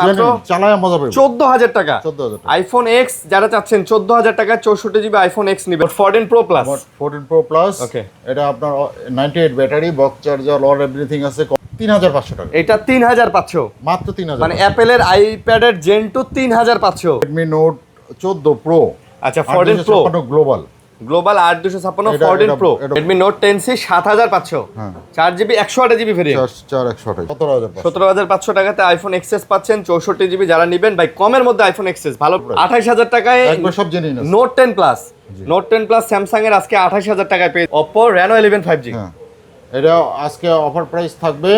মাত্র চালায় মজা পাবেন 14000 টাকা। 14000 টাকা আইফোন এক্স যারা চাচ্ছেন 14000 টাকা 64 জিবি আইফোন এক্স নিবে। 14 প্রো প্লাস 14 প্রো প্লাস ওকে, এটা আপনার 98 battery, box charger, all everything আছে। 3500 টাকা, এটা 3500, মাত্র 3000। মানে অ্যাপেলের আইপ্যাডের জেন 2 3500। Redmi Note 14 Pro, আচ্ছা 14 pro global global 8256 14 pro. Redmi Note 10C 7500, হ্যাঁ 4GB 128 জিবি ভেরিয়েন্ট, 17500 17500 টাকাতে আইফোন এক্সএস পাচ্ছেন 64 জিবি। যারা নেবেন ভাই কমের মধ্যে আইফোন এক্সএস ভালো 28000 টাকায় একবার সব জেনে নিন। Note 10 plus, note 10 plus Samsung এর আজকে 28000 টাকায় পেয়ে। Oppo Reno 11 5G, হ্যাঁ এটা আজকে অফার প্রাইস থাকবে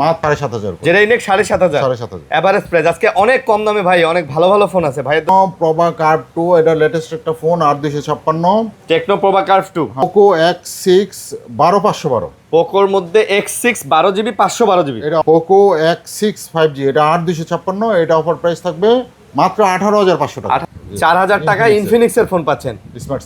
মাত্র 7500, যেটা ইনডেক্স 7500 এভারেজ প্রাইস। আজকে অনেক কম দামে ভাই অনেক ভালো ভালো ফোন আছে ভাই। প্রভা কার্ভ 2 এটা লেটেস্ট একটা ফোন 8256। টেকনো প্রভা কার্ভ 2, পোকো X6 12512, পোকোর মধ্যে X6 12 জিবি 512 জিবি। এটা পোকো X6 5G এটা 8256, এটা অফার প্রাইস থাকবে মাত্র 18500 টাকা। 4000 টাকা ইনফিনিক্স এর ফোন পাচ্ছেন, স্মার্ট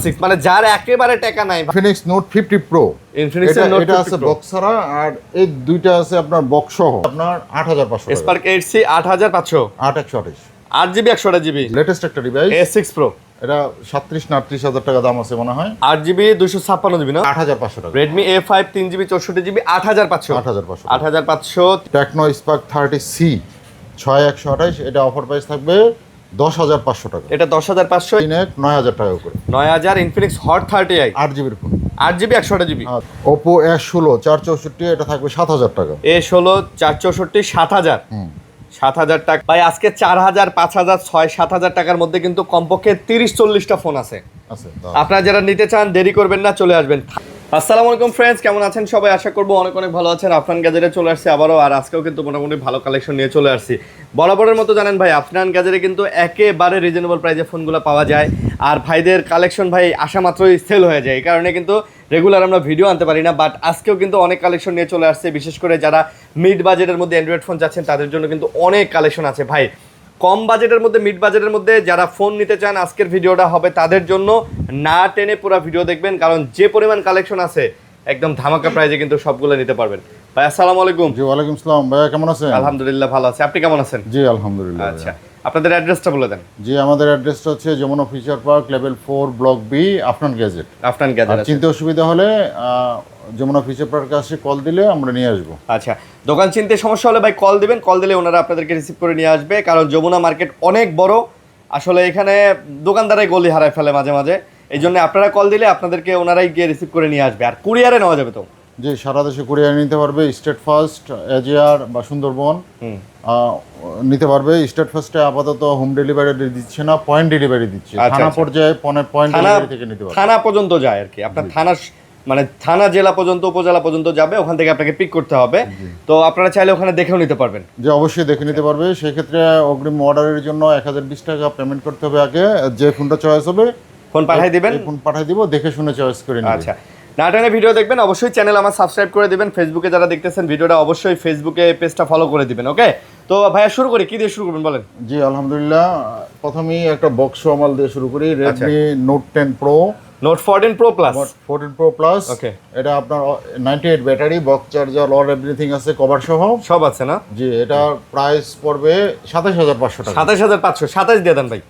6, মানে যার একেবারে টাকা নাই। ইনফিনিক্স নোট 50 প্রো, ইনফিনিক্স এর নোট এটা আছে বক্স ছাড়া, আর এই দুইটা আছে আপনার বক্স সহ, আপনার 8500 টাকা। Spark 8C 8500, 8128, 8GB 128 GB. Latest একটা ডিভাইস A6 Pro, এটা 37 না 38000 টাকা দাম আছে মনে হয়। 8GB 256 জিবি না, 8500 টাকা। Redmi A5 3GB 64 GB 8500, 8500। Tecno Spark 30C 6128, এটা অফার প্রাইস থাকবে 10500 টাকা। এটা 10500, 9000 টাকা করে। 9000 Infinix hot 30i 8GB phone, 8GB 128 GB. Oppo S16 464, এটা থাকবে 7000 টাকা। A16 464 7000, 7000 টাকা ভাই। আজকে 4000 5000 6 7000 টাকার মধ্যে কিন্তু কমপক্ষে 30-40টা ফোন আছে। আপনারা যারা নিতে চান দেরি করবেন না, চলে আসবেন। আসসালামু আলাইকুম ফ্রেন্ডস, কেমন আছেন সবাই? আশা করবো অনেক অনেক ভালো আছেন। আফনান গ্যাজেটে চলে আসছে আবারও, আর আজকেও কিন্তু মোটামুটি ভালো কালেকশন নিয়ে চলে আসছি। বরাবরের মতো জানেন ভাই, আফনান গ্যাজেটে কিন্তু একেবারে রিজনেবল প্রাইসে ফোনগুলো পাওয়া যায়। আর ভাইদের কালেকশন ভাই আসা মাত্রই সেল হয়ে যায়, এই কারণে কিন্তু রেগুলার আমরা ভিডিও আনতে পারি না। বাট আজকেও কিন্তু অনেক কালেকশন নিয়ে চলে আসছে, বিশেষ করে যারা মিড বাজেটের মধ্যে অ্যান্ড্রয়েড ফোন চাচ্ছেন তাদের জন্য কিন্তু অনেক কালেকশন আছে ভাই। কম বাজেটের মধ্যে, মিড বাজেটের মধ্যে যারা ফোন নিতে চান আজকের ভিডিওটা হবে তাদের জন্য। না টেনে পুরো ভিডিও দেখবেন, কারণ যে পরিমাণ কালেকশন আছে একদম ধামাকা প্রাইজে কিন্তু সবগুলো নিতে পারবেন। ভাই আসসালামু আলাইকুম। জি ওয়ালাইকুম আসসালাম, ভাইয়া কেমন আছেন? আলহামদুলিল্লাহ ভালো আছি, আপনি কেমন আছেন? জি আলহামদুলিল্লাহ। আচ্ছা, আপনাদের অ্যাড্রেসটা বলে দেন। জি আমাদের অ্যাড্রেসটা হচ্ছে Jamuna future park level 4 block B, Afnan gadget. Afnan gadget, চিনতে অসুবিধা হলে যমুনা ফিচার পার্কে আসে কল দিলে আমরা নিয়ে আসবো। আচ্ছা, দোকান চিনতে সমস্যা হলে ভাই কল দিবেন, কল দিলে ওনারা আপনাদেরকে রিসিভ করে নিয়ে আসবে। কারণ যমুনা মার্কেট অনেক বড়, আসলে এখানে দোকানদারাই গলি হারায় ফেলে মাঝে মাঝে, এই জন্য আপনারা কল দিলে আপনাদেরকে ওনারাই গিয়ে রিসিভ করে নিয়ে আসবে। আর কুরিয়ারে নেওয়া যাবে তো? জি সারা দেশে কুরিয়ার নিতে পারবে, স্টেট ফার্স্ট, এজিআর বা সুন্দরবন নিতে পারবে। স্টেট ফার্স্টে আপাতত হোম ডেলিভারি দিচ্ছে না, পয়েন্ট ডেলিভারি দিচ্ছে। থানা পর্যায়ে পয়েন্ট ডেলিভারি থেকে নিতে পারবে, থানা পর্যন্ত যায় আর কি। আপনার থানা মানে থানা জেলা পর্যন্ত, উপজেলা পর্যন্ত যাবে, ওখান থেকে আপনাকে পিক করতে হবে। তো আপনারা চাইলে ওখানে দেখেও নিতে পারবেন। যে অবশ্যই দেখে নিতে পারবে। সেই ক্ষেত্রে অগ্রিম অর্ডারের জন্য 1020 টাকা পেমেন্ট করতে হবে আগে। যে ফোনটা চয়েস হবে ফোন পাঠিয়ে দিবেন, ফোন পাঠিয়ে দিব, দেখে শুনে চয়েস করে নিবেন। আচ্ছা, না টেনে ভিডিও দেখবেন, অবশ্যই চ্যানেল আমার সাবস্ক্রাইব করে দিবেন। ফেসবুকে যারা দেখতেছেন ভিডিওটা অবশ্যই ফেসবুকে পেজটা ফলো করে দিবেন। ওকে, তো ভাইয়া শুরু করি, কি দিয়ে শুরু করবেন বলেন? জি আলহামদুলিল্লাহ, প্রথমেই একটা বক্স আমাল দিয়ে শুরু করি। Redmi Note 10 Pro, Note 14 Pro Plus, 14 Pro Plus, ওকে, এটা আপনার 98 battery, box charger, all everything আছে, কভার সহ সব আছে না? জি এটা প্রাইস পড়বে 27500 টাকা। 27500, 27 দিয়ে দেন ভাই।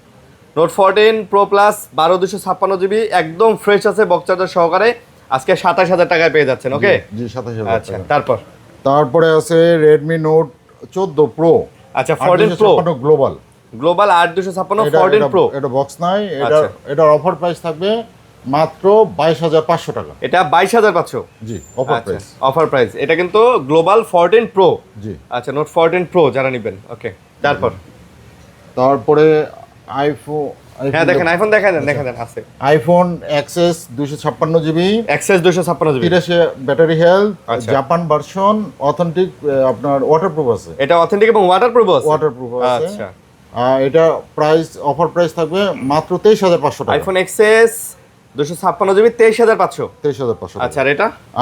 Note 14 Pro Plus 12256 জিবি, একদম ফ্রেশ আছে বক্স চার্জার সহকারে, আজকে 27000 টাকায় পেয়ে যাচ্ছেন। ওকে জি 27000 আচ্ছা, টাকা। তারপরে আছে Redmi Note 14 Pro, আচ্ছা 14 Pro গ্লোবাল 8256 14 Pro, এটা বক্স নাই, এটার অফার প্রাইস থাকবে মাত্র 22500 টাকা। এটা 22500, জি অফার প্রাইস, অফার প্রাইস। এটা কিন্তু গ্লোবাল 14 Pro। জি আচ্ছা, Note 14 Pro যারা নেবেন। ওকে, তারপরে আইফোন, হ্যাঁ দেখেন আইফোন দেন আছে iPhone XS 256 GB, XS 256 GB, 83 battery health, Japan version, authentic, আপনার ওয়াটারপ্রুফ আছে। এটা অথেন্টিক এবং ওয়াটারপ্রুফ আছে। আছে। আচ্ছা, এটা প্রাইস, অফার প্রাইস থাকবে মাত্র 23500 টাকা। IPhone XS 256 GB 23500। আচ্ছা,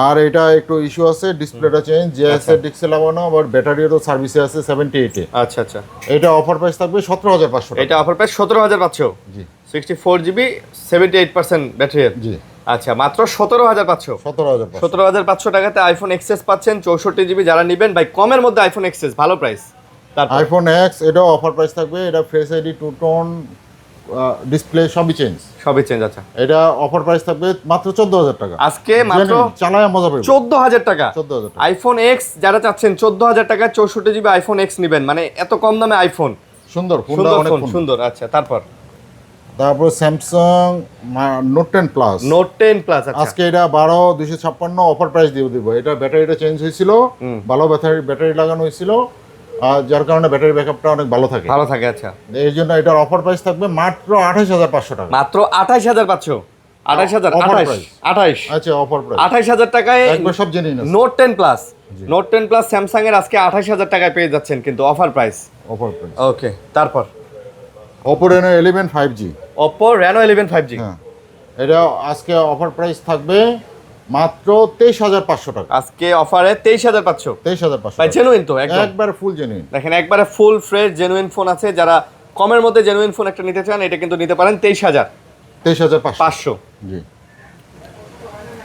আর এটা একটু ইস্যু আছে, ডিসপ্লেটা চেঞ্জ, জিএস এর ডিসপ্লে লাগানো, আবার ব্যাটারিরও সার্ভিসে আছে 78 এ। আচ্ছা, এটা অফার প্রাইস থাকবে 17500 টাকা। এটা অফার প্রাইস 17500, জি 64 জিবি 78% ব্যাটারি। জি আচ্ছা, মাত্র 17500 টাকাতে আইফোন XS পাচ্ছেন 64 জিবি। যারা নেবেন ভাই কমের মধ্যে আইফোন XS ভালো প্রাইস, তারপর আইফোন এক্স এটাও অফার প্রাইস থাকবে, এটা face ID, two tone, display সবই চেঞ্জ। আচ্ছা। এটা অফার প্রাইস থাকবে মাত্র 14,000 টাকা। আজকে মাত্র চালায় মজা পাবে। 14,000 টাকা। 14,000 টাকা। আইফোন এক্স যারা চাচ্ছেন 14,000 টাকা 64 জিবি আইফোন এক্স নেবেন, মানে এত কম দামে আইফোন। সুন্দর ফোনটা, অনেক সুন্দর। আচ্ছা, তারপর Samsung note 10 plus. Note 10 plus আজকে এটা 12,256 অফার প্রাইস দিয়ে দিব। এটা ব্যাটারিটা চেঞ্জ হয়েছিল, ভালো ব্যাটারি লাগানো হয়েছিল, যার কারণে ব্যাটারি ব্যাকআপটা অনেক ভালো থাকে। আচ্ছা, এই জন্য এটার অফার প্রাইস থাকবে মাত্র 28,500 টাকা। মাত্র 28,500। 28,000 আচ্ছা, অফার প্রাইস 28,000 টাকায় একবার সব জেনে নিন। Note 10 plus, note 10 plus Samsung এর আজকে 28,000 টাকায় পেয়ে যাচ্ছেন কিন্তু অফার প্রাইস। ওকে, তারপর Oppo Reno 11 5G। Oppo Reno 11 5G, হ্যাঁ, এটা আজকে অফার প্রাইস থাকবে মাত্র 23,500 টাকা। আজকে অফারে 23,500। 23,500 ভাই জেনুইন তো একবার ফুল জেনুইন। দেখেন একবারে ফুল ফ্রেশ জেনুইন ফোন আছে। যারা কমের মধ্যে জেনুইন ফোন একটা নিতে চান এটা কিন্তু নিতে পারেন 23,500। জি।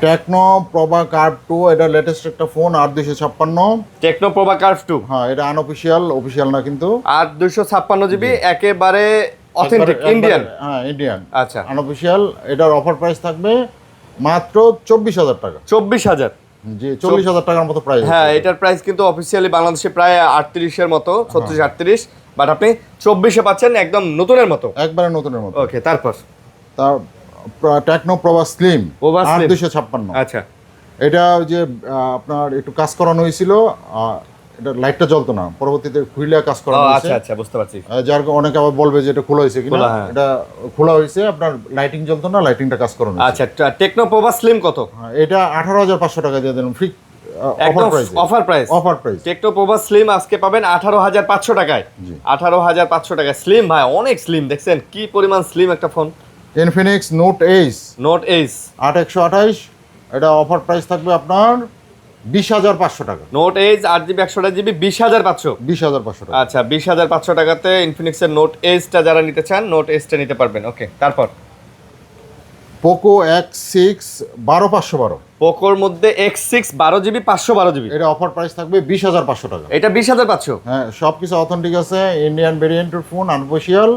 টেকনো প্রভা কার্ভ 2, এটা লেটেস্ট একটা ফোন, 8,256। টেকনো প্রভা কার্ভ 2, হ্যাঁ, এটা আনঅফিশিয়াল, অফিশিয়াল না কিন্তু। 8,256 জিবি, একেবারে অথেন্টিক ইন্ডিয়ান। হ্যাঁ, ইন্ডিয়ান। আচ্ছা, আনঅফিশিয়াল। এটার অফার প্রাইস থাকবে মাত্র 24,000 টাকা। 24,000। জি, 40,000 টাকার মতো প্রাইস। হ্যাঁ, এটার প্রাইস কিন্তু অফিসিয়ালি বাংলাদেশে প্রায় 38 এর মতো, 36-38, বাট আপনি 24-এ পাচ্ছেন একদম নতুনের মতো, একবারে নতুনের মতো। ওকে, তারপর টেকনো প্রভা স্লিম Prova Slim। 8,256। আচ্ছা, এটা যে আপনার একটু কাজ করানো হয়েছিল, এটা লাইটটা জ্বলতো না, পরবর্তীতে খুলে কাজ করানো হয়েছে। আচ্ছা, বুঝতে পারছি। যার অনেকে আবার বলবে যে এটা খোলা হয়েছে কিনা। হ্যাঁ। এটা খোলা হয়েছে, আপনার লাইটিং জ্বলতো না, লাইটিংটা কাজ করানো হয়েছে। আচ্ছা, টেকনো প্রভা স্লিম কত? এটা 18,500 টাকা দিয়ে দেন ফ্রি অফার প্রাইস। টেকনো প্রভা স্লিম আজকে পাবেন 18,500 টাকায়। 18,500 টাকায় স্লিম। ভাই অনেক স্লিম, দেখছেন কি পরিমাণ স্লিম একটা ফোন। ইনফিনিক্স নোট এইচ 8/128, এটা অফার প্রাইস থাকবে আপনার 20,500 টাকা। Note H 8GB 128GB 20,500। 20,500 টাকা। আচ্ছা, 20,500 টাকাতে ইনফিনিক্সের নোট এইচটা যারা নিতে চান নোট এইচটা নিতে পারবেন। ওকে, তারপর পোকো X6 12,512। পোকোর মধ্যে X6 12GB 512GB, এটা অফার প্রাইস থাকবে 20,500 টাকা। এটা 20,500। হ্যাঁ, সব কিছু অথেন্টিক আছে, ইন্ডিয়ান ভেরিয়েন্টের ফোন, আনঅফিশিয়াল।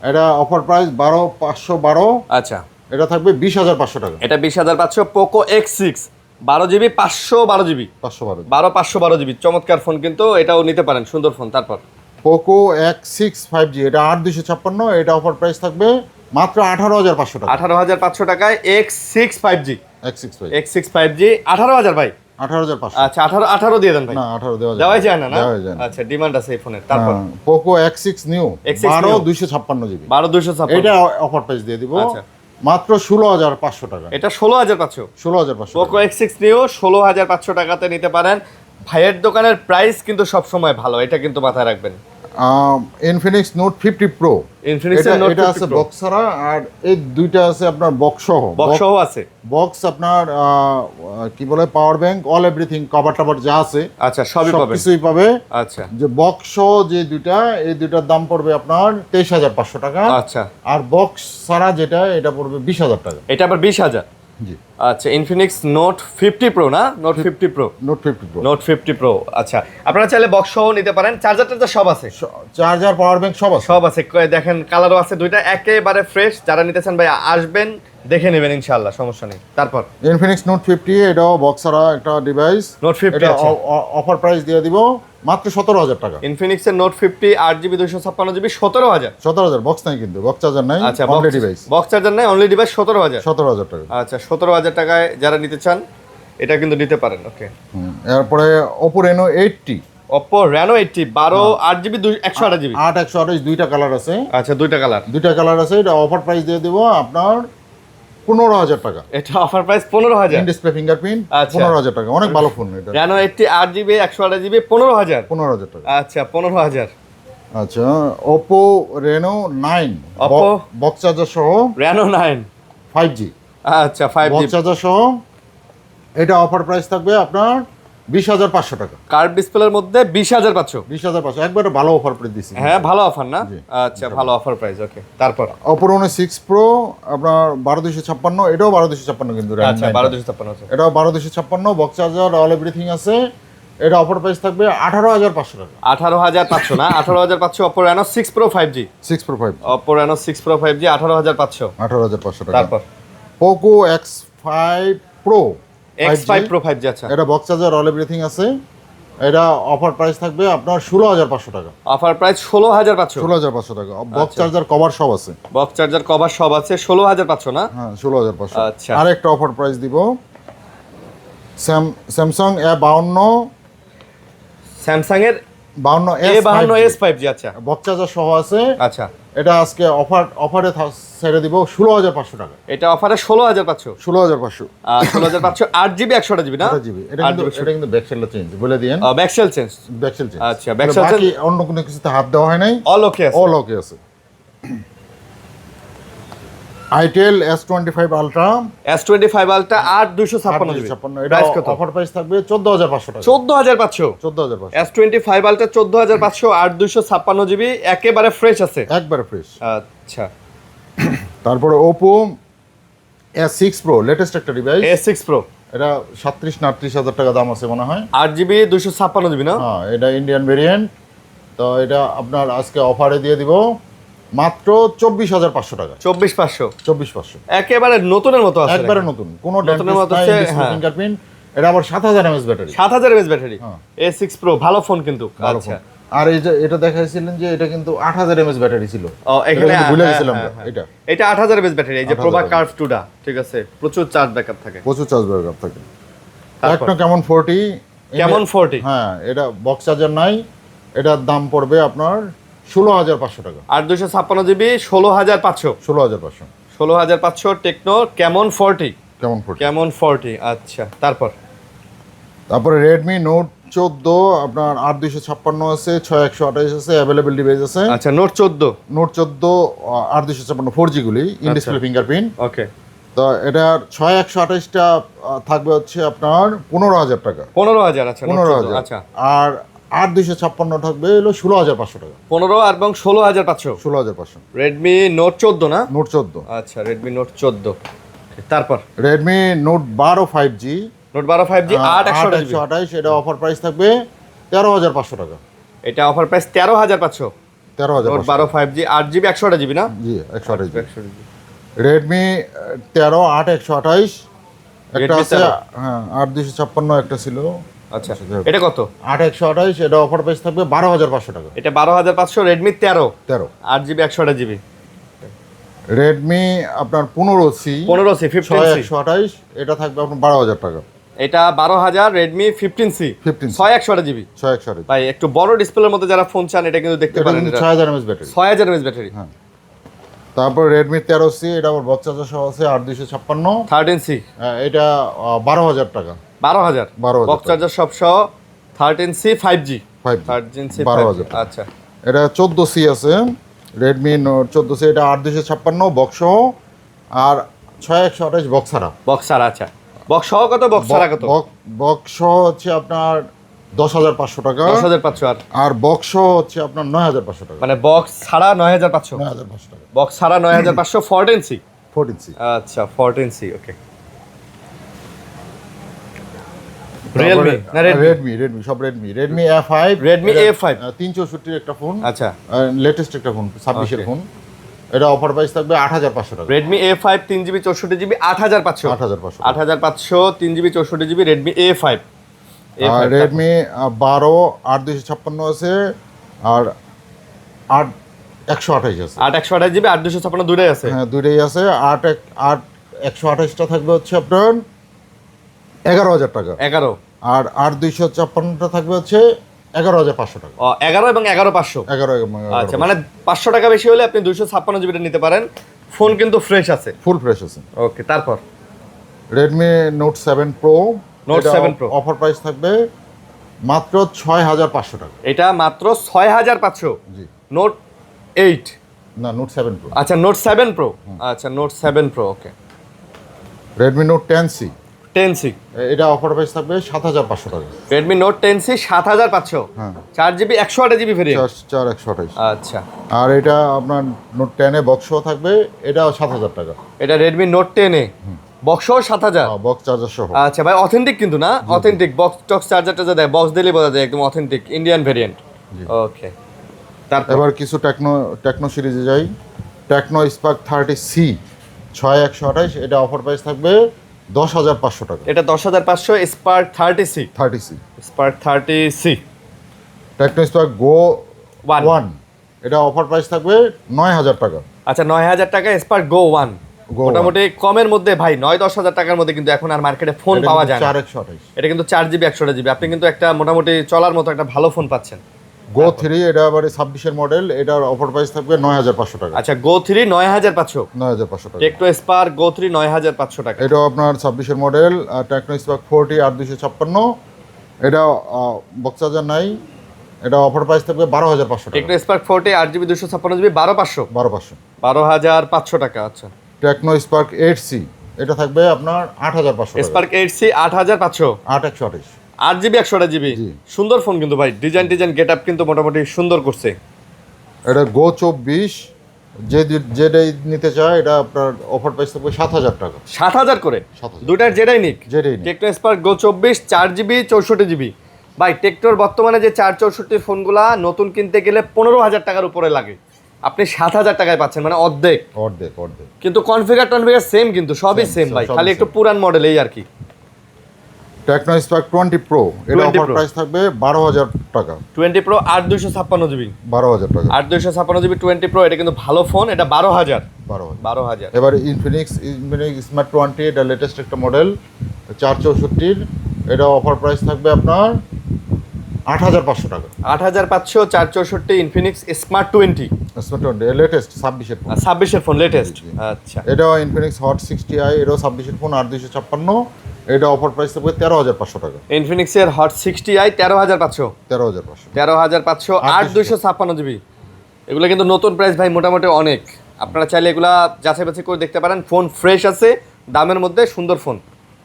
এটা অফার প্রাইস 12,512। আচ্ছা, এটা থাকবে 20,500 টাকা। এটা 20,500 Poco X6 12GB 512GB 512GB, চমৎকার ফোন কিন্তু এটাও নিতে পারেন, সুন্দর ফোন। তারপর পোকো X6 5G, এটা 8,256, এটা অফার প্রাইস থাকবে মাত্র 18,500 টাকা। 18,500 টাকায় X6 5G। X6 5G 18,000 ভাই। 18,500। আচ্ছা, 18 দিয়ে দেন ভাই। না, 18 দেওয়াই যায় না। দেওয়াই যায় না। আচ্ছা, ডিমান্ড আছে এই ফোনের। তারপর Poco X6 new X6 Neo 12,256 GB, 12,256, এটা অফার প্রাইস দিয়ে দিব আচ্ছা, মাত্র 16,500 টাকা। এটা 16,500। 16,500 পোকো X6 নিও 16,500 টাকাতে নিতে পারেন। ভাইয়ের দোকানের প্রাইস কিন্তু সব সময় ভালো, এটা কিন্তু মাথায় রাখবেন। ইনফিনিক্স নোট 50 প্রো, ইনফিনিক্সের নোট এটা আছে বক্স ছাড়া, আর এই দুইটা আছে আপনার বক্স সহ আছে। বক্স আপনার কি বলে, power bank, all everything, cover টাভার যা আছে, আচ্ছা, সবই পাবে, কিছুই পাবে। আচ্ছা, যে বক্স সহ যে দুইটা, এই দুইটার দাম পড়বে আপনার 23,500 টাকা। আচ্ছা, আর বক্স ছাড়া যেটা, এটা পড়বে 20,000 টাকা। এটা আবার 20,000। জি। আচ্ছা, ইনফিনিক্স নোট 50 প্রো না, নোট 50 প্রো, নোট 50 প্রো। আচ্ছা, আপনারা চাইলে বক্স সহ নিতে পারেন, চার্জার সব আছে, চার্জার, পাওয়ার ব্যাংক সব আছে। দেখেন কালারও আছে দুইটা, একেবারে ফ্রেশ। যারা নিতে চান ভাই আসবেন, দেখে নেবেন, ইনশাআল্লাহ, সমস্যা নেই। তারপর ইনফিনিক্স নোট 50, এটাও বক্স ছাড়া একটা ডিভাইস। নোট 50 এটা অফার প্রাইস দিয়ে দিব মাত্র 17,000 টাকা। ইনফিনিক্সের নোট 50 8GB 256GB 17,000। 17,000 বক্স নাই কিন্তু, বক্স চার্জার নাই। আচ্ছা, অনলি ডিভাইস, বক্স চার্জার নাই, অনলি ডিভাইস 17,000। 17,000 টাকা। আচ্ছা, 17,000 টাকায় যারা নিতে চান এটা কিন্তু নিতে পারেন। ওকে, এরপরে Oppo Reno 80, Oppo Reno 80 12 8GB 128GB 8/128, দুইটা কালার আছে। আচ্ছা, দুইটা কালার আছে। এটা অফার প্রাইস দিয়ে দিব আপনার 15,000 টাকা। এটা offer price 15,000। In display fingerprint, আচ্ছা, 15,000 টাকা, অনেক ভালো ফোন এটা। Reno 80 8GB 128GB 15,000 টাকা। আচ্ছা, 15,000। আচ্ছা, Oppo Reno 9, Oppo box charger সহ, Reno 9 5G, আচ্ছা, 5G বক্স চার্জার সহ। এটা অফার প্রাইস থাকবে আপনার 20,500 টাকা। কার্ভ ডিসপ্লের মধ্যে 20,500। 20,500, একবারে ভালো অফার প্রাইস দিছি। হ্যাঁ, ভালো অফার না? আচ্ছা, ভালো অফার প্রাইস। ওকে, তারপর Oppo Reno 6 Pro আপনার 12,256, এটাও 12,256 কিন্তু। আচ্ছা, 12,256 আছে। এটাও 12,256, বক্স চার্জার, অল এভরিথিং আছে। এটা অফার প্রাইস থাকবে 18,500 টাকা। 18,500 না, 18,500 Oppo Reno 6 Pro 5G। 6 Pro 5G, Oppo Reno 6 Pro 5G 18,500। 18,500 টাকা। তারপর Poco X5 Pro X5 Pro 5G। আচ্ছা, এটা বক্স চার্জার অল এভরিথিং আছে। এটা অফার প্রাইস থাকবে আপনার 16,500 টাকা। Offer price 16,500। 16,500 টাকা। বক্স চার্জার কভার সব আছে। বক্স চার্জার কভার সব আছে, 16,500 না? হ্যাঁ 16,500। আচ্ছা। আরেকটা অফার প্রাইস দিব, স্যামসাং A52 স্যামসাং এর 52S 5G। আচ্ছা বক্স চার্জার সহ আছে। আচ্ছা, এটা আজকে অফারে ছেড়ে দিব 16,500 টাকা। এটা অফারে 16,500। 16,500 16,500 8GB 128GB না? 8GB। এটা কিন্তু ব্যাকসেলটা চেঞ্জ বলে দিয়েন। Back shell change. Back shell change. আচ্ছা, ব্যাকসেল চেঞ্জ। বাকি অন্য কোনো কিছুতে হাত দেওয়া হয় নাই। অল ওকে আছে। অল ওকে আছে। Itel S25 Ultra S25 Ultra 8,256GB। 8,256 এটা অফার প্রাইস থাকবে 14,500 টাকা। 14,500। 14,500। S25 Ultra 14,500 8,256GB একেবারে ফ্রেশ আছে। একবারে ফ্রেশ। আচ্ছা, তারপরে Oppo S6 Pro লেটেস্ট একটা ডিভাইস। A6 Pro এটা 37-38 হাজার টাকা দাম আছে মনে হয়। 8GB 256GB না? হ্যাঁ, এটা ইন্ডিয়ান ভেরিয়েন্ট। তো এটা আপনার আজকে অফারে দিয়ে দিব মাত্র 24,500 টাকা। 24,500 একেবারে নতুনের মতো আছে, একবারে নতুন, কোনো নতুনের মতো আছে। হ্যাঁ, ফিঙ্গারপ্রিন্ট। এটা আবার 7,000 mAh ব্যাটারি। 7,000 mAh battery. হ্যাঁ। A6 Pro ভালো ফোন কিন্তু। ভালো আচ্ছা, ফোন। আর এই যে এটা দেখাইছিলেন যে এটা কিন্তু 8,000 mAh ব্যাটারি ছিল। ও এখানে এটা কিন্তু ভুলে গেছিলাম আমরা। এটা 8,000 mAh ব্যাটারি। এই যে 8,000 প্রভা কার্ভ 2টা, ঠিক আছে, প্রচুর চার্জ ব্যাকআপ থাকে। প্রচুর চার্জ ব্যাকআপ থাকে। তারপর একটা কেমন 40 কেমন 40। হ্যাঁ, এটা বক্স চার্জার নাই। এটার দাম পড়বে আপনার 16,500 টাকা। 8,256GB 16,500। 16,500। 16,500 টেকনো কেমন 40। কেমন 40। কেমন 40। আচ্ছা, তারপরে Redmi Note 14 আপনার 8,256 আছে, 6,128 আছে, অ্যাভেলেবল ডিভাইস আছে। আচ্ছা, Note 14। Note 14 8,256 4G গুলি ইন ডিসপ্লে ফিঙ্গারপ্রিন্ট। ওকে, তো এটার 6,128টা থাকবে হচ্ছে আপনার 15,000 টাকা। 15,000। আচ্ছা, Note 14। 15,000। আচ্ছা, আর 8,256 থাকবে হলো 16,500 টাকা। 15 এবং 16,500। 16,500। Redmi Note 14 না? Note 14। আচ্ছা, Redmi Note 14। তারপর Redmi Note 12 5G Note 12 5G 8,128GB। 8,128 এটা অফার প্রাইস থাকবে 13,500 টাকা। এটা offer price 13,500। Note 13,500। 12 5G 8GB 128GB না? জি 128GB। 128GB। Redmi 13 8,128 একটা Redmi আছে। 13 হ্যাঁ 8,256 একটা ছিল। আচ্ছা, এটা কত? 8,128 এটা অফার প্রাইস থাকবে 12,500 টাকা। এটা 12,500। Redmi 13 13 8GB 128GB। Redmi আপনার 15C 15C 15C 6,128 এটা থাকবে আপনার 12,000 টাকা। এটা 12,000। Redmi 15C 15C 6,128GB। 6,128 ভাই একটু বড় ডিসপ্লের মধ্যে যারা ফোন চান এটা কিন্তু দেখতে এটা পারেন। কিন্তু এটা 6,000 mAh ব্যাটারি। 6,000 mAh battery. হ্যাঁ। তারপর Redmi 13C এটা আবার বক্স চার্জার সহ আছে 8,256। 13C এটা 12,000 টাকা। 12,000। 12,000 বক্স চার্জার সব সহ 13C 5G। 5G 13C 12,000 5G। আচ্ছা, এটা 14C আছে। Redmi Note 14C এটা 8,256 বক্স সহ আর 6,128 বক্স ছাড়া। বক্স ছাড়া। আচ্ছা, বক্স সহ কত, বক্স ছাড়া কত? বক্স সহ হচ্ছে আপনার 10,500 টাকা। 10,500। আর বক্স সহ হচ্ছে আপনার 9,500 টাকা। মানে বক্স ছাড়া 9,500। 9,500 টাকা। বক্স ছাড়া 9,500 14C। 14C। আচ্ছা, 14C। ওকে। Realme না Redmi? Redmi সব Redmi A5 Redmi A5 364 একটা ফোন। আচ্ছা, লেটেস্ট একটা ফোন 26 এর ফোন। এটা অফার প্রাইস থাকবে 8,500 টাকা। Redmi A5 3GB 64GB 8,500। 8,500 8,500 3GB 64GB Redmi A5। আর Redmi 12 8,256 আছে আর 8,128 আছে। 8,128GB 8,256 দুটোই আছে। হ্যাঁ দুইটাই আছে। 8,128টা থাকবে হচ্ছে আপনার 11,000 টাকা। 11। আর 8,256টা থাকবে হচ্ছে 11,500 টাকা। 11 এবং 11,500। 11 আচ্ছা, মানে 500 টাকা বেশি হলে আপনি 256GB নিতে পারেন। ফোন কিন্তু ফ্রেশ আছে, ফুল ফ্রেশ আছে। ওকে। তারপর Redmi Note 7 Pro Note 7 Pro offer price থাকবে মাত্র 6,500 টাকা। এটা মাত্র 6,500। জি। Note 8 না Note 7 Pro। আচ্ছা, Note 7 Pro। আচ্ছা, Note 7 Pro। ওকে। Redmi Note 10C 10C এটা অফার প্রাইস থাকবে 7,500 টাকা। Redmi Note 10C 7,500। হ্যাঁ 4GB 128GB ভেরিয়েন্ট। 4,128। আচ্ছা, আর এটা আপনার Note 10 এ বক্স সহ থাকবে, এটাও 7,000 টাকা। এটা Redmi Note 10A বক্স সহ 7000। বক্স চার্জার সহ। আচ্ছা ভাই, অথেন্টিক কিন্তু না? অথেন্টিক বক্স টক্স চার্জারটা যা দেয়, বক্স দিলেই বোঝা যায় একদম অথেন্টিক ইন্ডিয়ান ভেরিয়েন্ট। ওকে, তারপর এবার কিছু টেকনো সিরিজে যাই। টেকনো স্পার্ক 30C 6128, এটা অফার প্রাইস থাকবে 10,500 টাকা। এটা 10,500 spark 30C। 30C spark 30C Tecno spark go One। 1, এটা অফার প্রাইস থাকবে 9,000 টাকা। আচ্ছা, 9,000 টাকা স্পার্ক গো 1। Go মোটামুটি কমের মধ্যে ভাই 9-10 হাজার টাকার মধ্যে কিন্তু এখন আর মার্কেটে ফোন পাওয়া যায় না। 4128 এটা কিন্তু 4GB 128GB, আপনি কিন্তু একটা মোটামুটি চলার মতো একটা ভালো ফোন পাচ্ছেন। গো 3, এটা আবার 26 এর মডেল, এটার অফার প্রাইস থাকবে 9,500 টাকা। আচ্ছা, গো 3 9,500। 9,500 টাকা। টেকনো স্পার্ক গো 3 9,500 টাকা। এটাও আপনার 26 এর মডেল। টেকনো স্পার্ক 40 8256, এটা বক্স চার্জার নাই, এটা অফার প্রাইস থাকবে 12,500 টাকা। Tecno Spark 40 8GB 256GB 12,500। 12,500। 12,500 টাকা। আচ্ছা, টেকনো স্পার্ক 8C, এটা থাকবে আপনার 8,500 টাকা। Spark 8C 8,500। 8128। 8GB 128GB, সুন্দর ফোন কিন্তু ভাই, ডিজাইন গেট আপ কিন্তু মোটামুটি সুন্দর করছে। এটা গো 24, যেটাই নিতে চায় এটা আপনার অফার প্রাইস থাকবে 7,000 টাকা। 7,000 করে 7,000। দুইটার যেটাই নিক। যেটাই নিক। টেকনো স্পার্ক গো 24 4GB 64GB। ভাই টেকনোর বর্তমানে যে 464 ফোনগুলা নতুন কিনতে গেলে 15,000 টাকার উপরে লাগে, আপনি 7,000 টাকায় পাচ্ছেন, মানে অর্ধেক। অর্ধেক। কিন্তু কনফিগার সেম, কিন্তু সবই Same, সেম ভাই, সবই খালি একটু same। পুরান মডেল এই আর কি। টেকনো স্পার্ক 20 প্রো, এটা 20 অফার Pro। প্রাইস থাকবে 12,000 টাকা। 20 প্রো 8,256GB। 12,000 টাকা। 8,256GB 20 প্রো, এটা কিন্তু ভালো ফোন, এটা 12,000। 12,000। এবার ইনফিনিক্স স্মার্ট 20, এটা লেটেস্ট একটা মডেল 464, এটা অফার প্রাইস থাকবে আপনার 8,500 টাকা। 8,500 464 ইনফিনিক্স স্মার্ট 20। স্মার্ট 20 লেটেস্ট 26 এর ফোন। 26 এর ফোন লেটেস্ট। আচ্ছা, এটাও ইনফিনিক্স হট 60i, এটাও 26 এর ফোন 8,256, এটা অফার প্রাইস থাকবে 13,500 টাকা। ইনফিনিক্সের হট 60i 13,500। 13,500। 13,500 8,256GB। এগুলো কিন্তু নতুন প্রাইস ভাই, মোটামুটি অনেক। আপনারা চাইলে এগুলা যাচাই বাছাই করে দেখতে পারেন, ফোন ফ্রেশ আছে, দামের মধ্যে সুন্দর ফোন।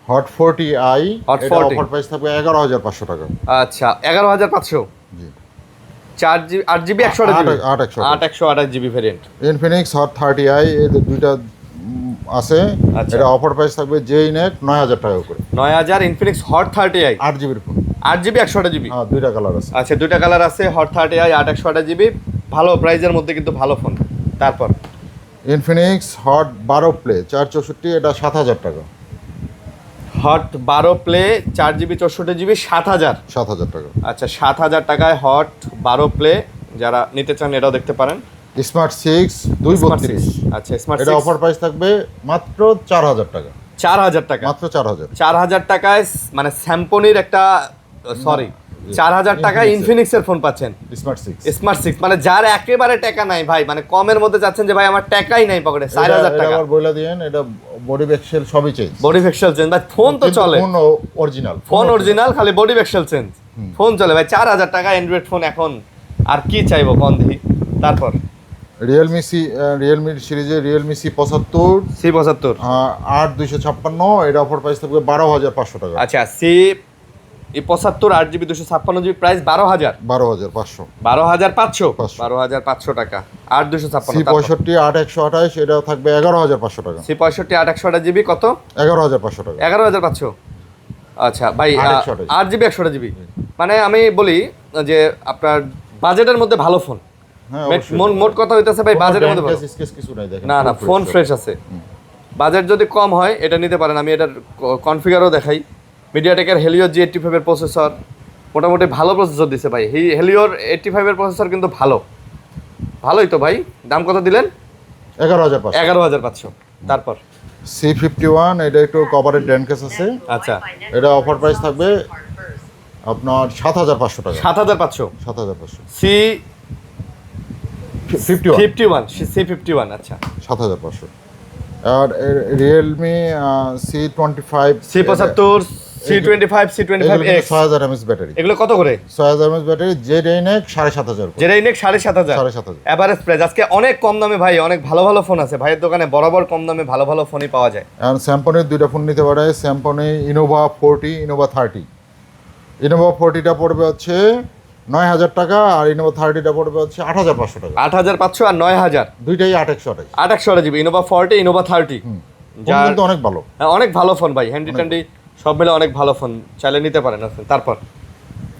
হট 40i, Hot এটা 40 অফার প্রাইস থাকবে 11,500 টাকা। আচ্ছা, 11,500। জি। 4GB 8GB 128GB। 8,128 variant. Infinix hot 30i, এই দুইটা আছে। আচ্ছা। এটা অফার প্রাইস থাকবে জেইনেক 9,000 টাকা করে। 9,000 ইনফিনিক্স হট 30i 8GB এর ফোন। 8GB 128GB। হ্যাঁ, দুইটা কালার আছে। আচ্ছা, দুইটা কালার আছে, হট 30i 8/128GB, ভালো প্রাইজের মধ্যে কিন্তু ভালো ফোন। তারপর ইনফিনিক্স হট 12 প্লে 464, এটা 7,000 টাকা। Hot 12 play 4GB 64GB 7,000। 7,000 টাকা। আচ্ছা, 7,000 টাকায় হট 12 প্লে যারা নিতে চান এটাও দেখতে পারেন। স্মার্ট 6 232, আচ্ছা, স্মার্ট এটা অফার প্রাইস থাকবে মাত্র 4,000 টাকা। 4,000 টাকা। মাত্র 4,000। 4,000 টাকায় মানে স্যামপনির একটা, সরি, 4,000 টাকায় ইনফিনিক্সের ফোন পাচ্ছেন। স্মার্ট 6। স্মার্ট 6, মানে যার একেবারে টাকা নাই ভাই, মানে কমের মধ্যে যাচ্ছেন যে ভাই আমার টাকাই নাই পকেটে, 4,000 টাকা। আবার বলে দিয়েন, এটা বডি ব্যাকসেল সবই চেঞ্জ। বডি ভেক্সেল চেঞ্জ ভাই, ফোন তো চলে, ফোন অরিজিনাল। ফোন অরিজিনাল, খালি বডি ভেক্সেল চেঞ্জ, ফোন চলে ভাই। 4,000 টাকা অ্যান্ড্রয়েড ফোন, এখন আর কি চাইবো কোন দেখি। তারপর রিয়েলমি সিরিজে রিয়েলমি C75 C75। 8,256, এটা অফার প্রাইস থাকবে 12,500 টাকা। আচ্ছা, C75 8GB 256GB, প্রাইস 12,000। 12,500। 12,500। 12,500 টাকা 8,256। C65 8,128, এটা থাকবে 11,500 টাকা। C65 8/128GB কত? 11,500 টাকা। 11,500। আচ্ছা ভাই, 8/128 8GB 128GB, মানে আমি বলি যে আপনার বাজেটের মধ্যে ভালো ফোন। হ্যাঁ, মোট কথা হইতেছে ভাই, বাজেটের মধ্যে ভালো। কিছু নাই দেখেন। না, ফোন ফ্রেশ আছে। বাজেট যদি কম হয় এটা নিতে পারেন। আমি এটার কনফিগারও দেখাই। মিডিয়াটেকের হেলিও G85 এর প্রসেসর, মোটামুটি ভালো প্রসেসর দিছে ভাই। হেলিওর 85 এর প্রসেসর কিন্তু ভালোই তো ভাই। দাম কত দিলেন? 11,500। 11,500। তারপর C51, এটা একটু কভারের ড্যান কেস আছে। আচ্ছা, এটা অফার প্রাইস থাকবে আপনার 7,500 টাকা। 7,500। 7,500। C51 C51। আচ্ছা, 7,500। আর Realme C25 C75 C25 C25X 6,000 mAh battery. এগুলো কত করে? 6,000 mAh ব্যাটারি, জেড 7,500। যেটা ইনেক 7,500। 7,500। Average price. আজকে অনেক কম দামে ভাই, অনেক ভালো ভালো ফোন আছে ভাইয়ের দোকানে, বরাবর কম দামে ভালো ভালো ফোনই পাওয়া যায়। এখন স্যামসংয়ের দুইটা ফোন নিতে পারে। Samsung Innova 40, Innova 30। ইনোভা 40টা পড়বে হচ্ছে 9,000 টাকা, আর ইনোভা 30টা পড়বে হচ্ছে 8,500 টাকা। 8,500 আর 9,000, দুইটাই 8,128। 8/128GB। ইনোভা 40 ইনোভা 30 যার কিন্তু অনেক ভালো, অনেক ভালো ফোন ভাই, হ্যান্ডি ট্যান্ডি সব মিলে অনেক ভালো ফোন, চাইলে নিতে পারেন আপনি।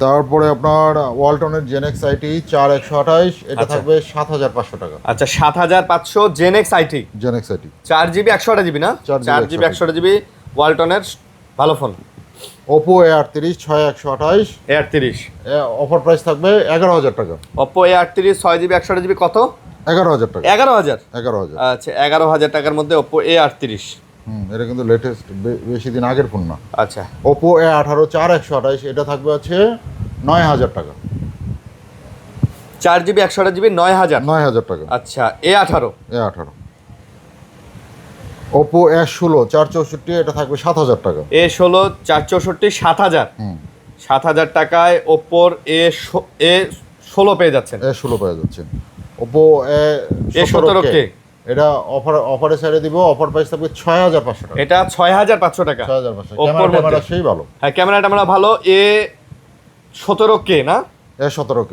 তারপরে আপনার ওয়ালটনের জেনেক্স আইটি 4128, এটা থাকবে 7500 টাকা। আচ্ছা 7500 Genex IT, Genex IT 4GB 128GB না, 4GB 128GB ওয়ালটনের ভালো phone. Oppo A38 6128, A38 offer price থাকবে 11000 টাকা। ওপো A38 6GB 128GB কত? 11000 টাকা। 11000? 11000। আচ্ছা 11000 টাকার মধ্যে ওপো A38। এটা কিন্তু লেটেস্ট, বেশি দিন আগের ফোন না। আচ্ছা ওপো A18 4128, এটা থাকবে হচ্ছে 9000 টাকা। 4GB 128GB 9000 টাকা। আচ্ছা A18 ওপো A16 464, এটা থাকবে 7000 টাকা। A16 464 7000, 7000 টাকায় ওপোর A16 পেয়ে যাচ্ছেন। A16 পেয়ে যাচ্ছেন। ওপো A17K এটা অফারে ছেড়ে দিব, অফার প্রাইস থাকবে 6500 টাকা। এটা 6500 টাকা। 6500। ওপোর ক্যামেরা সেই ভালো। হ্যাঁ ক্যামেরাটা আমরা ভালো। A17K না, A17K।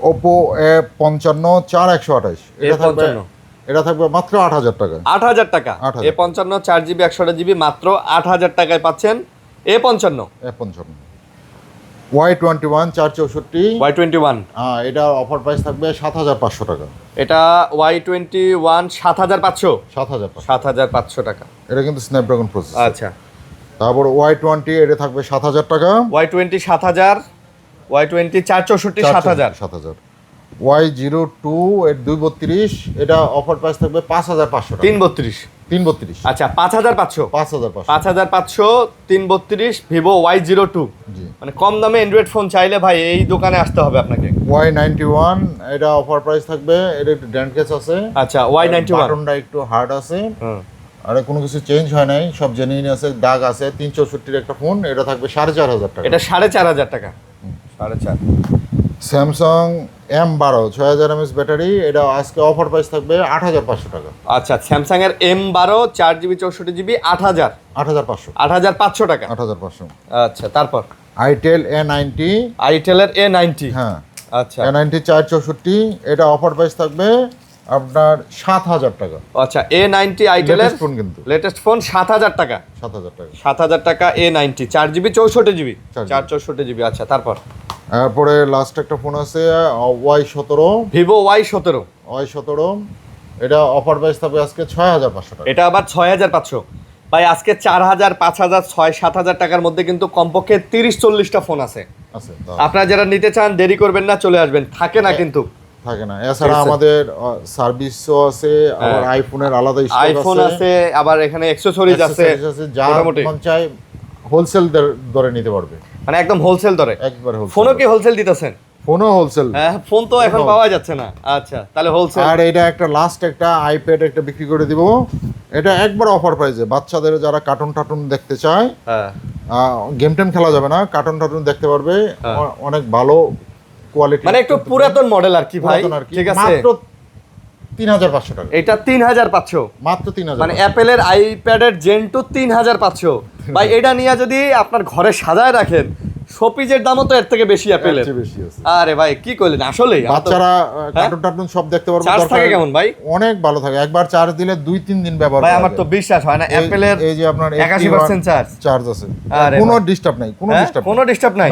ওপো A55 4128, এটা থাকবে মাত্র 8000 টাকা। 8000 টাকা। A55 4GB 128GB মাত্র 8000 টাকায় পাচ্ছেন। A55 Y21 464, এটা অফার প্রাইস থাকবে 7500 টাকা। এটা Y21 7500 7500 টাকা। এটা কিন্তু স্ন্যাপড্রাগন প্রসেসর। আচ্ছা তারপর Y20, এটা থাকবে 7000 টাকা। Y20 7000, Y20 464 7000। Y02 এর 232, এটা অফার প্রাইস থাকবে 5500 টাকা। 332। আচ্ছা 5500 5500 332 ভিভো Y02। জি, মানে কম দামে অ্যান্ড্রয়েড ফোন চাইলে ভাই এই দোকানে আসতে হবে আপনাকে। Y91, এটা অফার প্রাইস থাকবে, এটা একটু ড্যান্ট কেস আছে। আচ্ছা Y91 বাটনটা একটু হার্ড আছে, আর কোনো কিছু চেঞ্জ হয় নাই, সব জেনুইন আছে, দাগ আছে। 364 একটা ফোন, এটা থাকবে 4500 টাকা। এটা 4500 টাকা। 4.5। স্যামসাং M12 6000 mAh ব্যাটারি, এটা আজকে অফার প্রাইস থাকবে 8500 টাকা। আচ্ছা স্যামসাং এর M12 4GB 64GB 8500 টাকা। 8500। আচ্ছা তারপর আইটেল A90, আইটেলের A90। হ্যাঁ আচ্ছা A90 464, এটা অফার প্রাইস থাকবে আপনার 7000 টাকা। আচ্ছা A90 আইটেলের ফোন, কিন্তু লেটেস্ট ফোন 7000 টাকা। 7000 টাকা A90 4GB 64GB 464GB। আচ্ছা তারপর তারপরে লাস্ট একটা ফোন আছে Y17, ভিভো Y17। এটা অফার প্রাইস থাকবে আজকে 6500 টাকা। এটা আবার 6500। ভাই আজকে 4000 5000 6 7000 টাকার মধ্যে কিন্তু কমপক্ষে 30-40টা ফোন আছে। আপনারা যারা নিতে চান দেরি করবেন না, চলে আসবেন। থাকে না কিন্তু, থাকে না। এছাড়া আমাদের সার্ভিসও আছে, আবার আইফোনের আলাদা স্টক আছে, আইফোন আছে, আবার এখানে অ্যাকসেসরিজ আছে। যা মন চাই হোলসেল দরে নিতে পারবে, মানে একদম হোলসেল দরে। একবার হোলসেল। ফোনও কি হোলসেল দিতেছেন? ফোনও হোলসেল। হ্যাঁ ফোন তো এখন পাওয়া যাচ্ছে না। আচ্ছা তাহলে হোলসেল। আর এটা একটা লাস্ট একটা আইপ্যাড একটা বিক্রি করে দিব, এটা একবার অফার প্রাইসে। বাচ্চাদের যারা কার্টুন দেখতে চায়, গেম টেম খেলা যাবে না, কার্টুন দেখতে পারবে, অনেক ভালো কোয়ালিটি, মানে একটু পুরাতন মডেল আর কি ভাই। ঠিক আছে, মাত্র 3500 টাকা। এটা 3500, মাত্র 3000। মানে অ্যাপেলের আইপ্যাডের জেন 2 3500। ভাই এটা নিয়ে যদি আপনার ঘরে সাজায় রাখেন, শোপিজের দামও তো এর থেকে বেশি অ্যাপেলের। আরে ভাই কি কইলেন, আসলে বাচ্চারা কার্টুন সব দেখতে পারবে। চার্জ থাকে কেমন ভাই? অনেক ভালো থাকে, একবার চার্জ দিলে 2-3 দিন ব্যবহার করা ভাই আমার তো বিশ্বাস হয় না। অ্যাপেলের এই যে আপনার 81% চার্জ আছে, কোনো ডিস্টার্ব নাই, কোনো ডিস্টার্ব নাই।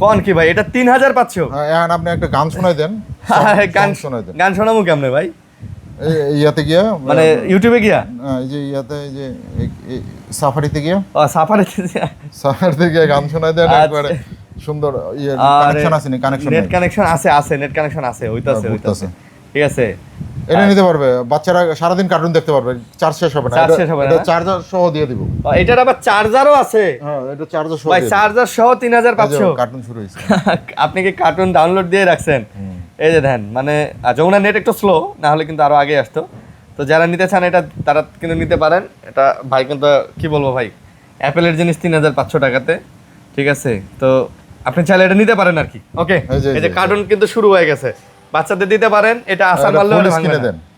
কোন কি ভাই, এটা 3500। এখন আপনি একটা গান শোনাই দেন। গান শোনাবো কেমনে ভাই? ইয়াতে গিয়া, মানে ইউটিউবে গিয়া, এই যে ইয়াতে, এই যে সাফারিতে গিয়া, সাফারিতে গিয়া গান শোনাই দেন একবারে সুন্দর। কানেকশন আছে নি? নেট কানেকশন আছে, নেট কানেকশন আছে, হইতাছে। ঠিক আছে, এটা নিতে পারবে। বাচ্চারা সারাদিন কার্টুন দেখতে পারবে, চার্জ শেষ হবে না। এটা চার্জার সহ দিয়ে দিব। এটার আবার চার্জারও আছে। হ্যাঁ এটা চার্জার সহ। ভাই চার্জার সহ 3500। কার্টুন শুরু হইছে। আপনি কি কার্টুন ডাউনলোড দিয়ে রাখছেন? এই যে দেখেন, মানে যমুনা নেট একটু স্লো, না হলে কিন্তু আরো আগে আসতো। তো যারা নিতে চান এটা, তারা কিন্তু নিতে পারেন। এটা ভাই কিন্তু কি বলবো ভাই, অ্যাপেলের জিনিস 3500 টাকাতে। ঠিক আছে, তো আপনি চাইলে এটা নিতে পারেন আর কি। ওকে, এই যে কার্টুন কিন্তু শুরু হয়ে গেছে, বাচ্চাদের দিতে পারেন। এটা আসার মারলেও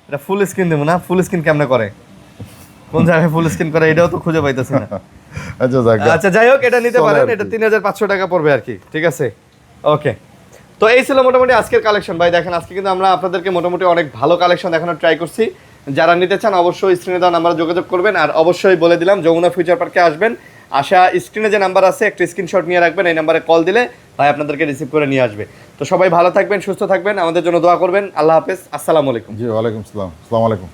এটা ফুল স্ক্রিন দেবো না। ফুল স্ক্রিন কেমনে করে, কোন জায়গায় ফুল স্ক্রিন করে এটাও তো খুঁজে পাইতেছি না। আচ্ছা যাই হোক, এটা নিতে পারেন। এটা 3500 টাকা পড়বে আর কি। ঠিক আছে, ওকে। তো এই ছিল মোটামুটি আজকের কালেকশন। ভাই দেখেন, আজকে কিন্তু আমরা আপনাদেরকে মোটামুটি অনেক ভালো কালেকশন দেখানোর ট্রাই করছি। যারা নিতে চান অবশ্যই স্ক্রিনে দেওয়া নাম্বারে যোগাযোগ করবেন। আর অবশ্যই বলে দিলাম যমুনা ফিউচার পার্কে আসবেন, আশা স্ক্রিনে যে নাম্বার আছে একটা স্ক্রিনশট নিয়ে রাখবেন, এই নাম্বারে কল দিলে ভাই আপনাদেরকে রিসিভ করে নিয়ে আসবে। তো সবাই ভালো থাকবেন, সুস্থ থাকবেন, আমাদের জন্য দোয়া করবেন। আল্লাহ হাফেজ, আসসালামু আলাইকুম। জি ওয়ালাইকুম আসসালাম, আসসালামু আলাইকুম।